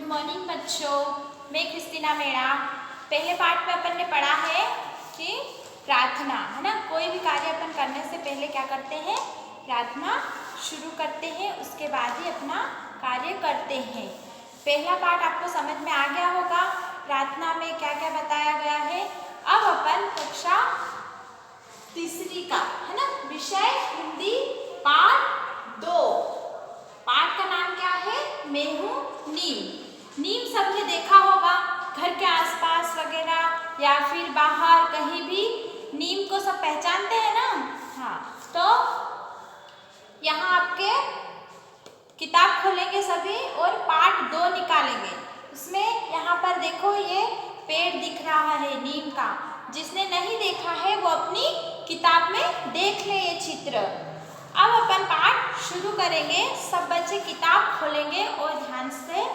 Morning बच्चों, मैं Christina Meda. पहले पार्ट में अपन ने पढ़ा है कि प्रार्थना है ना, कोई भी कार्य अपन करने से पहले क्या करते हैं, प्रार्थना शुरू करते हैं, उसके बाद ही अपना कार्य करते हैं। पहला पार्ट आपको समझ में आ गया होगा, प्रार्थना में क्या क्या बताया गया है। अब अपन कक्षा तीसरी का है ना, विषय हिंदी पार्ट 2। पाठ का नाम क्या है, मैं हूँ नीम। नीम सबने देखा होगा, घर के आसपास वगैरह या फिर बाहर कहीं भी नीम को सब पहचानते हैं ना। हाँ, तो यहाँ आपके किताब खोलेंगे सभी और पार्ट 2 निकालेंगे। उसमें यहाँ पर देखो ये पेड़ दिख रहा है नीम का। जिसने नहीं देखा है वो अपनी किताब में देख ले ये चित्र। अब अपन पाठ शुरू करेंगे। सब बच्चे किताब खोलेंगे और ध्यान से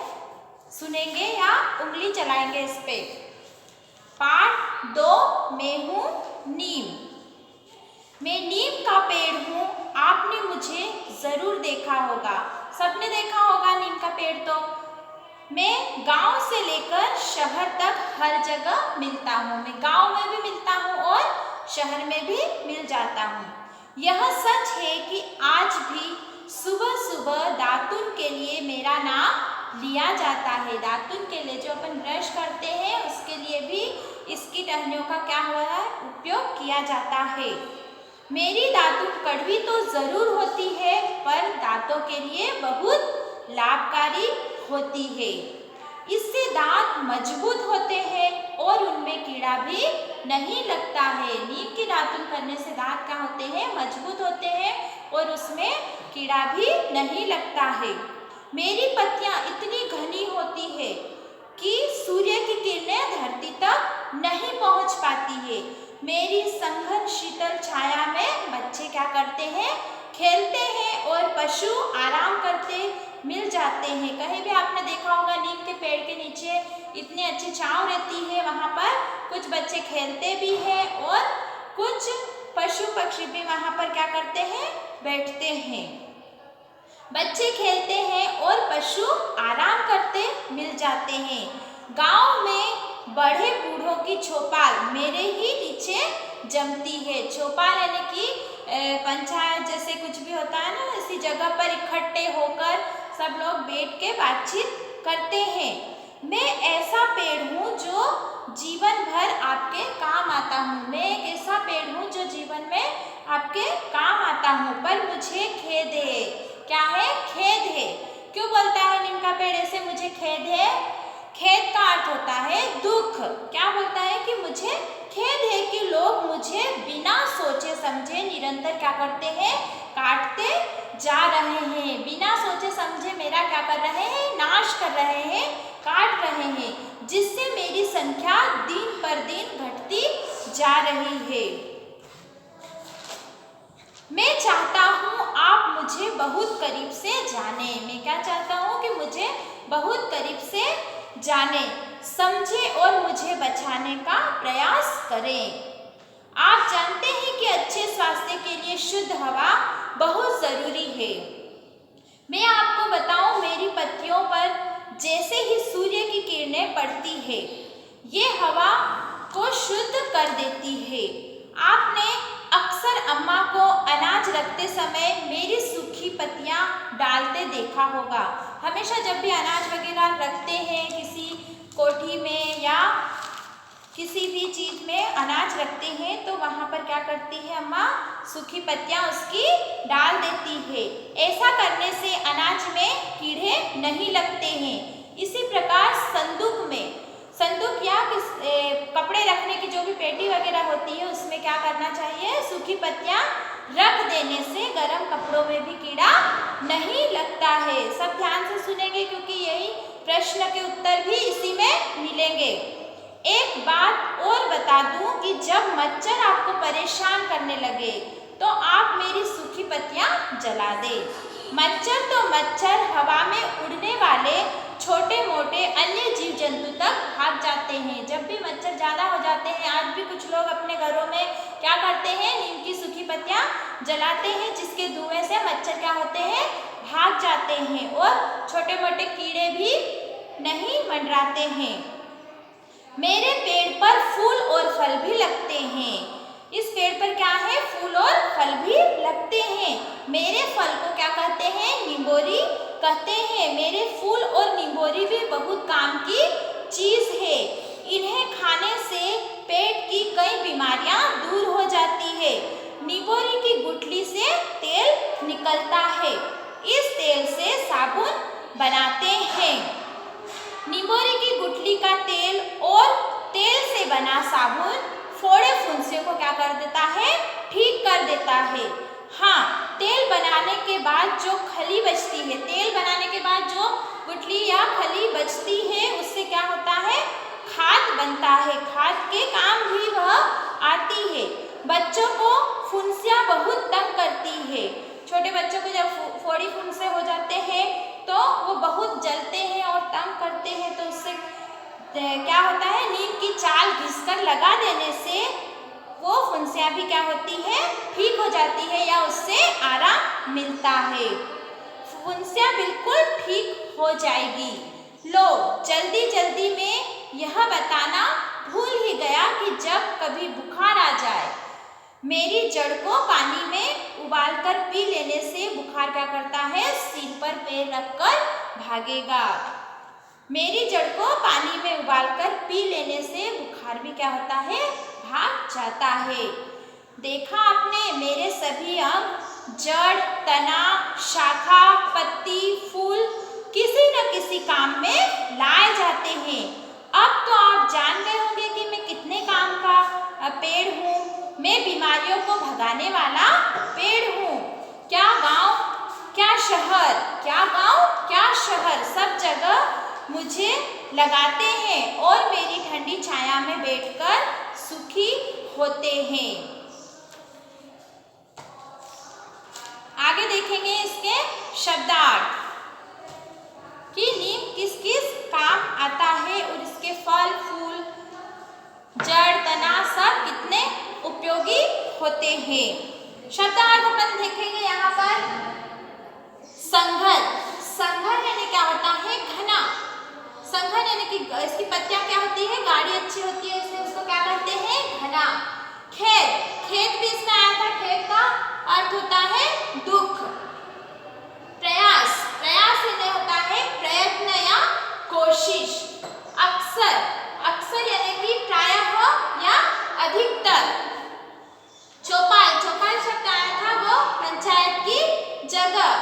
सुनेंगे या उंगली चलाएंगे इस पे। पाठ 2, मैं हूँ नीम। मैं नीम का पेड़ हूँ, आपने मुझे जरूर देखा होगा। सबने देखा होगा नीम का पेड़। तो मैं गांव से लेकर शहर तक हर जगह मिलता हूँ। मैं गांव में भी मिलता हूँ और शहर में भी मिल जाता हूँ। यह सच है कि आज भी सुबह सुबह दातुन के लिए मेरा नाम लिया जाता है। दातुन के लिए जो अपन ब्रश करते हैं उसके लिए भी इसकी टहनियों का क्या हुआ है, उपयोग किया जाता है। मेरी दातुन कड़वी तो जरूर होती है पर दांतों के लिए बहुत लाभकारी होती है। इससे दांत मजबूत होते हैं और उनमें कीड़ा भी नहीं लगता है। नीम की दातुन करने से दांत क्या होते हैं, मजबूत होते हैं और उसमें कीड़ा भी नहीं लगता है। मेरी पत्तियां इतनी घनी होती है कि सूर्य की किरणें धरती तक नहीं पहुंच पाती है। मेरी संघन शीतल छाया में बच्चे क्या करते हैं, खेलते हैं और पशु आराम करते मिल जाते हैं। कहीं भी आपने देखा होगा नीम के पेड़ के नीचे इतनी अच्छी छांव रहती है, वहाँ पर कुछ बच्चे खेलते भी हैं और कुछ पशु पक्षी भी वहाँ पर क्या करते हैं, बैठते हैं। बच्चे खेलते हैं और पशु आराम करते मिल जाते हैं। गांव में बड़े बूढ़ों की चौपाल मेरे ही नीचे जमती है। चौपाल यानी कि पंचायत जैसे कुछ भी होता है ना, इसी जगह पर इकट्ठे होकर सब लोग बैठ के बातचीत करते हैं। मैं ऐसा पेड़ हूँ जो जीवन भर आपके काम आता हूँ। मैं एक ऐसा पेड़ हूँ जो जीवन में आपके काम आता हूँ, पर मुझे खेद है। क्या है, खेद है। क्यों बोलता है नीम का पेड़ ऐसे, मुझे खेद है? खेद का अर्थ होता है दुख। क्या बोलता है कि मुझे खेद है कि लोग मुझे बिना सोचे समझे निरंतर क्या करते हैं, काटते जा रहे हैं। बिना सोचे समझे मेरा क्या कर रहे हैं, नाश कर रहे हैं, काट रहे हैं, जिससे मेरी संख्या दिन पर दिन घटती जा रही है। मैं चाहता हूँ आप मुझे बहुत करीब से जाने। मैं क्या चाहता हूँ कि मुझे बहुत करीब से जाने, समझे और मुझे बचाने का प्रयास करें। आप जानते हैं कि अच्छे स्वास्थ्य के लिए शुद्ध हवा बहुत जरूरी है। मैं आपको बताऊं, मेरी पत्तियों पर जैसे ही सूर्य की किरणें पड़ती है, ये हवा को शुद्ध कर देती है। आपने अक्सर अम्मा को अनाज रखते समय मेरी सूखी पत्तियां डालते देखा होगा। हमेशा जब भी अनाज वगैरह रखते हैं किसी कोठी में या किसी भी चीज़ में अनाज रखते हैं तो वहाँ पर क्या करती है अम्मा, सूखी पत्तियां उसकी डाल देती है। ऐसा करने से अनाज में कीड़े नहीं लगते हैं। इसी प्रकार संदूक या कपड़े रखने की जो भी पेटी वगैरह होती है उसमें क्या करना चाहिए, सूखी पत्तियां रख देने से गर्म कपड़ों में भी कीड़ा नहीं लगता है। सब ध्यान से सुनेंगे क्योंकि यही प्रश्न के उत्तर भी इसी में मिलेंगे। एक बात और बता दूं कि जब मच्छर आपको परेशान करने लगे तो आप मेरी सूखी पत्तियां जला दे। मच्छर तो मच्छर, हवा में उड़ने वाले छोटे मोटे अन्य जीव जंतु तक भाग जाते हैं। जब भी मच्छर ज़्यादा हो जाते हैं, आज भी कुछ लोग अपने घरों में क्या करते हैं, नीम की सूखी पत्तियां जलाते हैं, जिसके धुएं से मच्छर क्या होते हैं, भाग जाते हैं और छोटे मोटे कीड़े भी नहीं मंडराते हैं। मेरे पेड़ पर फूल और फल भी लगते हैं। इस पेड़ पर क्या है? फूल और फल भी लगते हैं। मेरे फल को क्या कहते हैं? निंबोरी कहते हैं। मेरे फूल और निंबोरी भी बहुत काम की चीज है। इन्हें खाने से पेट की कई बीमारियां दूर हो जाती है। निंबोरी की गुठली से तेल निकलता है। इस तेल से साबुन बनाते हैं। निंबोरी की गुठली का तेल और तेल से बना साबुन फोड़े फुंसियों को क्या कर देता है? ठीक कर देता है। हाँ, तेल बनाने के बाद जो खली बचती है, तेल बनाने के बाद जो गुठली या खली बचती है, उससे क्या होता है? खाद बनता है। खाद के काम भी वह आती है। बच्चों को फुंसियाँ बहुत तंग करती है। छोटे बच्चों को जब फोड़ी फुंसे हो जाते हैं तो वो बहुत जलते हैं और तंग करते हैं। तो उससे क्या होता है? नीम की चाल घिसकर लगा देने से वो फुंसियाँ भी क्या होती है? ठीक हो जाती है या उससे आराम मिलता है। फुंसियाँ बिल्कुल ठीक हो जाएगी। लो, जल्दी जल्दी में यह बताना भूल ही गया कि जब कभी बुखार आ जाए, मेरी जड़ को पानी में उबालकर पी लेने से बुखार क्या करता है? सिर पर पैर रखकर भागेगा। मेरी जड़ को पानी में उबालकर पी लेने से बुखार भी क्या होता है? भाग जाता है। देखा आपने, मेरे सभी अंग, जड़, तना, शाखा, पत्ती, फूल किसी न किसी काम में लाए जाते हैं। अब तो आप जान गए होंगे कि मैं कितने काम का पेड़ हूँ। मैं बीमारियों को भगाने वाला पेड़ हूँ। क्या गांव, क्या शहर, क्या गांव, क्या शहर, सब जगह मुझे लगाते हैं और मेरी ठंडी छाया में बैठकर सुखी होते हैं। आगे देखेंगे इसके शब्दार्थ कि नीम किस किस काम आता है और इसके फल, फूल, जड़, तना सब कितने उपयोगी होते हैं। शब्दार्थ अपन देखेंगे यहाँ पर। संघर, संघर यानी क्या होता है? घना। संघर यानी कि इसकी पत्तियां क्या होती है? गाढ़ी अच्छी होती है, इसलिए उसको क्या कहते हैं? घना। खेद, खेद भी इसमें आया था। खेद का अर्थ होता है दुख। प्रयास, प्रयास यानी होता है प्रयत्न या कोशिश। अक्सर, अक्सर यानी कि प्रायः या अधिकतर। चौपाल, चौपाल शब्द आया था वो पंचायत की जगह।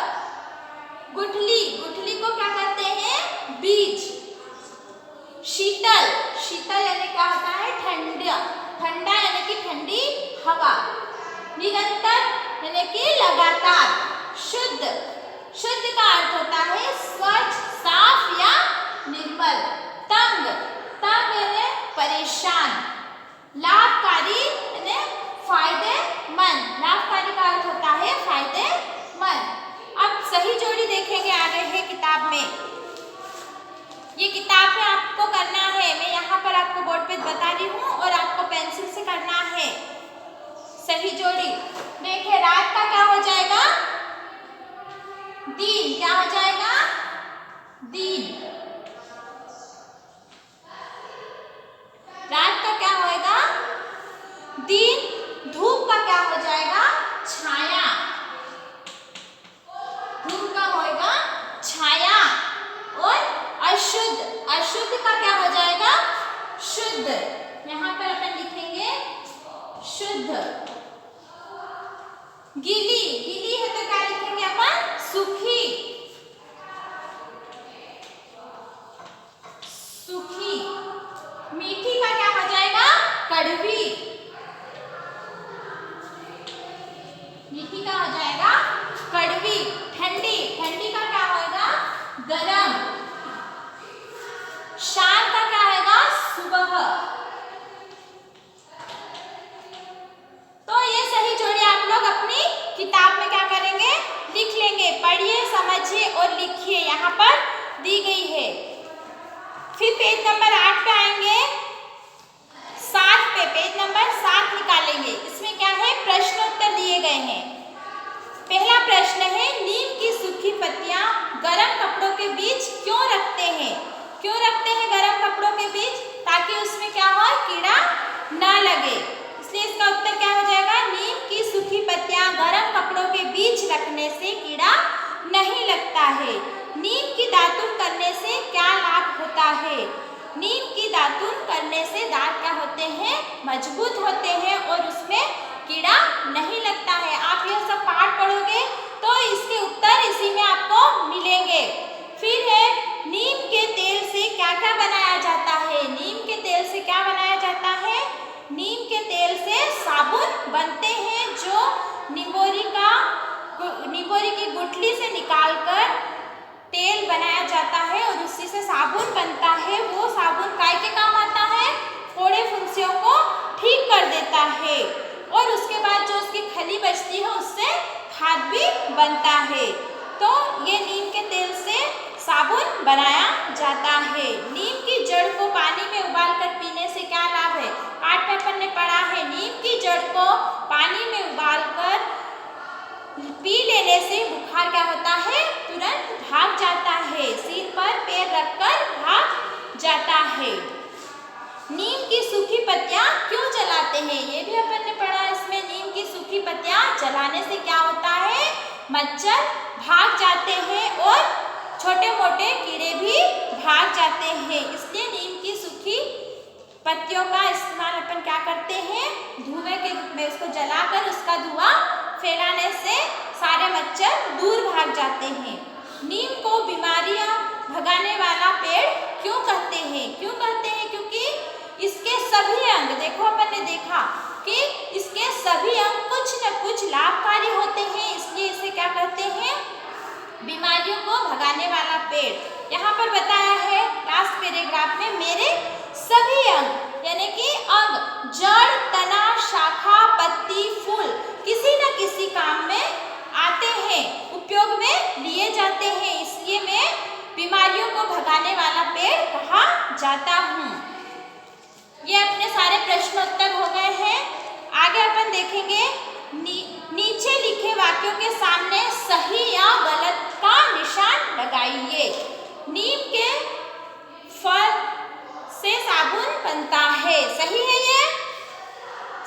गुठली, गुठली को क्या कहते हैं? बीज। शीतल, शीतल यानी क्या होता है? ठंडा, ठंडा यानी कि ठंडी हवा। निरंतर यानी कि लगातार। शुद्ध, शुद्ध का अर्थ होता है स्वच्छ, साफ या निर्मल। तंग, तंग यानी परेशान। लाभकारी यानी फायदेमंद। लाभकारी का अर्थ होता है फायदेमंद। अब सही जोड़ी देखेंगे आगे है किताब में। ये किताब में आपको करना है, मैं यहाँ पर आपको बोर्ड पे बता रही हूँ और आपको पेंसिल से करना है। सही जोड़ी देखिए, रात का क्या हो जाएगा? दिन। क्या हो जाएगा? दिन। रात का क्या होएगा? दिन। धूप का क्या हो जाएगा? छाया। धूप का होएगा छाया। और अशुद्ध, अशुद्ध का क्या हो जाएगा? शुद्ध। यहाँ पर अपन लिखेंगे शुद्ध। गीली, गीली है तो क्या लिखेंगे अपन? सूखी। सूखी। मीठी का क्या हो जाएगा? कड़वी। मीठी का हो जाएगा कड़वी। ठंडी, ठंडी का क्या होगा? गरम। शाम का क्या होगा? सुबह। तो ये सही जोड़ी आप लोग अपनी किताब में क्या करेंगे? लिख लेंगे। पढ़िए, समझिए और लिखिए, यहाँ पर दी गई है। फिर पेज नंबर 8 पे आएंगे। 7 पे, पेज नंबर 7 निकालेंगे। इसमें क्या है? प्रश्नोत्तर दिए गए हैं। पहला प्रश्न है, नीम की सूखी पत्तियां गर्म कपड़ों के बीच क्यों रखते हैं? क्यों ताकि उसमें क्या हो, कीड़ा ना लगे। इसलिए इसका उत्तर क्या हो जाएगा, नीम की सूखी पत्तियां गर्म कपड़ों के बीच रखने से कीड़ा नहीं लगता है। नीम की दातुन करने से क्या लाभ होता है? नीम की दातुन करने से दांत क्या होते हैं, मजबूत होते हैं और उसमें कीड़ा नहीं लगता है। आप यह सब पाठ पढ़ोगे तो इसके उत्तर इसी में आपको मिलेंगे। फिर है, नीम के तेल से क्या क्या बनाया जाता है? नीम के तेल से क्या बनाया जाता है? नीम के तेल से साबुन बनते हैं, जो निबोरी की गुठली से निकालकर तेल बनाया जाता है और उसी से साबुन बनता है। वो साबुन काय के काम आता है? फोड़े फुंसियों को ठीक कर देता है और उसके बाद जो उसकी खली बचती है उससे खाद भी बनता है। तो ये नीम के तेल से साबुन बनाया जाता है। नीम की जड़ को पानी में उबालकर पीने से क्या लाभ है? पाठ में अपन ने पढ़ा है, नीम की जड़ को पानी में उबालकर पी लेने से बुखार क्या होता है, तुरंत भाग जाता है। सिर पर पैर रखकर भाग जाता है। नीम की सूखी पत्तियां क्यों जलाते हैं? ये भी अपन ने पढ़ा इसमें। नीम की सूखी पत्तियां जलाने से क्या होता है, मच्छर भाग जाते हैं और छोटे मोटे कीड़े भी भाग जाते हैं। इसलिए नीम की सूखी पत्तियों का इस्तेमाल अपन क्या करते हैं, धुएं के रूप में उसको जलाकर उसका धुआं फैलाने से सारे मच्छर दूर भाग जाते हैं। नीम को बीमारियां भगाने वाला पेड़ क्यों कहते हैं? क्यों कहते हैं? क्योंकि इसके सभी अंग, देखो अपन ने देखा कि इसके सभी अंग कुछ न कुछ लाभकारी होते हैं, इसलिए इसे क्या कहते हैं, बीमारियों को भगाने वाला पेड़। यहाँ पर बताया है लास्ट पैराग्राफ में, मेरे सभी अंग यानी कि अंग, जड़, तना, शाखा, पत्ती, फूल किसी न किसी काम में आते हैं, उपयोग में लिए जाते हैं, इसलिए मैं बीमारियों को भगाने वाला पेड़ कहा जाता हूँ। ये अपने सारे प्रश्नोत्तर हो गए हैं। आगे अपन देखेंगे, नीचे लिखे वाक्यों के सामने सही या गलत का निशान लगाइए। नीम के फल से साबुन बनता है, सही है? ये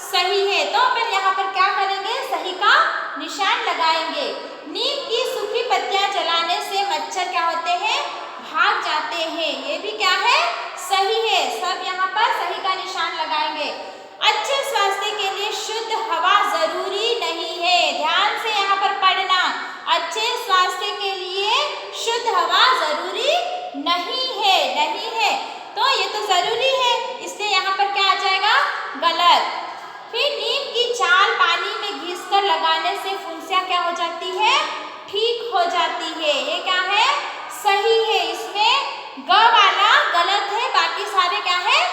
सही है, तो अपन यहाँ पर क्या करेंगे, सही का निशान लगाएंगे। नीम की सूखी पत्तियां जलाने से मच्छर क्या होते हैं, भाग जाते हैं, ये भी क्या है, सही है। सब यहाँ पर सही का निशान लगाएंगे। अच्छे स्वास्थ्य के लिए शुद्ध हवा जरूरी नहीं है, ध्यान से यहाँ पर पढ़ना। अच्छे स्वास्थ्य के लिए शुद्ध हवा जरूरी नहीं है, नहीं है, तो ये तो जरूरी है, इसलिए यहाँ पर क्या आ जाएगा, गलत। फिर नीम की छाल पानी में घिसकर लगाने से फुंसियाँ क्या हो जाती है, ठीक हो जाती है, ये क्या है, सही है। इसमें ग वाला गलत है, बाकी सारे क्या है,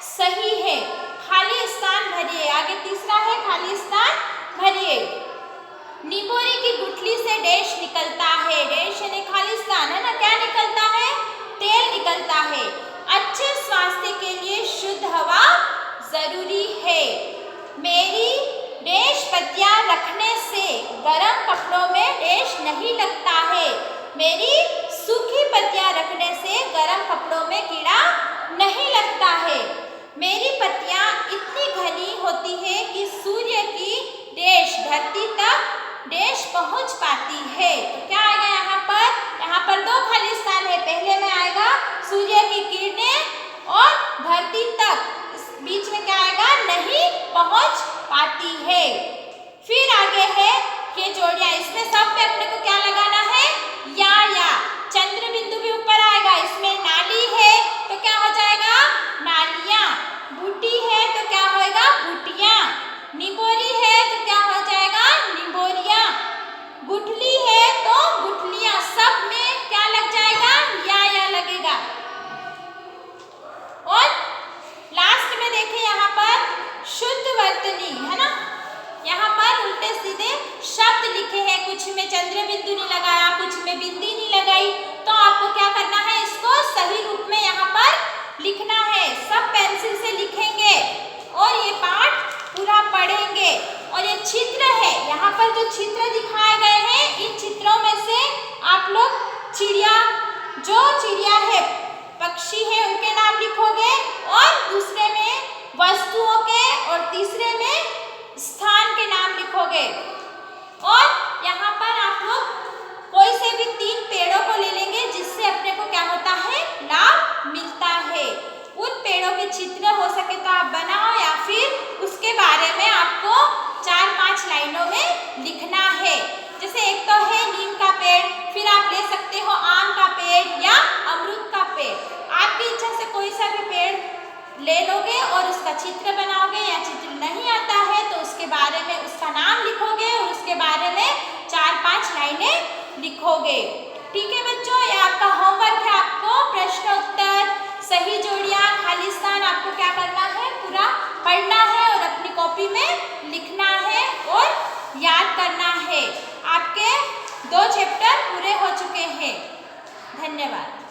सही है। खाली स्थान भरिए, आगे तीसरा है खाली स्थान भरिए। निबोरी की गुठली से डैश निकलता है, डैश यानी खाली स्थान है ना, क्या निकलता है, तेल निकलता है। अच्छे स्वास्थ्य के लिए शुद्ध हवा जरूरी है। मेरी डैश पत्तियां रखने से गर्म कपड़ों में डैश नहीं लगता है। मेरी सूखी पत्तियां रखने से गर्म कपड़ों में कीड़ा नहीं लगता है। मेरी पत्तियां इतनी घनी होती है कि सूर्य की डैश धरती तक डैश पहुंच पाती है। तो क्या आएगा यहाँ पर दो खाली स्थान है, पहले में आएगा सूर्य की किरणें और धरती तक, इस बीच में क्या आएगा, नहीं पहुंच पाती है। फिर आगे है ये जोड़ियां, इसमें सब पे अपने को क्या लगाना है, या चंद्र बिंदु भी ऊपर आएगा। इसमें नाली है तो क्या हो जाएगा, नालियां। बूटी है तो क्या होएगा, बूटियां। निबोरी है तो क्या हो जाएगा, निबोरियां। गुठली है तो गुठलियां। सब में क्या लग जाएगा, या लगेगा। और लास्ट में देखें यहाँ पर शुद्ध वर्तनी है ना, यहाँ पर उल्टे सीधे शब्द लिखे हैं, कुछ में चंद्र बिंदु नहीं लगाया, कुछ में बिंदी नहीं लगाई, तो आपको क्या करना है, इसको सही रूप में यहाँ पर लिखना है। सब पेंसिल से लिखेंगे और ये पाठ पूरा पढ़ेंगे। और ये चित्र है, यहाँ पर जो चित्र दिखाए गए हैं, इन चित्रों में से आप लोग चिड़िया, जो चिड़िया है, पक्षी है, उनके नाम लिखोगे और दूसरे में वस्तुओं के और तीसरे में स्थान के नाम लिखोगे। और यहाँ पर आप लोग कोई से भी 3 पेड़ों को ले लेंगे जिससे अपने को क्या होता है, लाभ मिलता है। उन पेड़ों के चित्र हो सके तो आप बनाओ या फिर उसके बारे में आपको 4-5 लाइनों में लिखना है। जैसे एक तो है नीम का पेड़, फिर आप ले सकते हो आम का पेड़ या अमरूद का पेड़। आपकी इच्छा से कोई सा भी पेड़ ले लोगे और उसका चित्र बनाओगे, या चित्र नहीं आता है तो उसके बारे में उसका नाम लिखोगे और उसके बारे में 4-5 लाइनें लिखोगे। ठीक है बच्चों, ये आपका होमवर्क है। आपको प्रश्न उत्तर, सही जोड़ियां, खाली स्थान आपको क्या करना है, पूरा पढ़ना है और अपनी कॉपी में लिखना है और याद करना है। आपके 2 चैप्टर पूरे हो चुके हैं। धन्यवाद।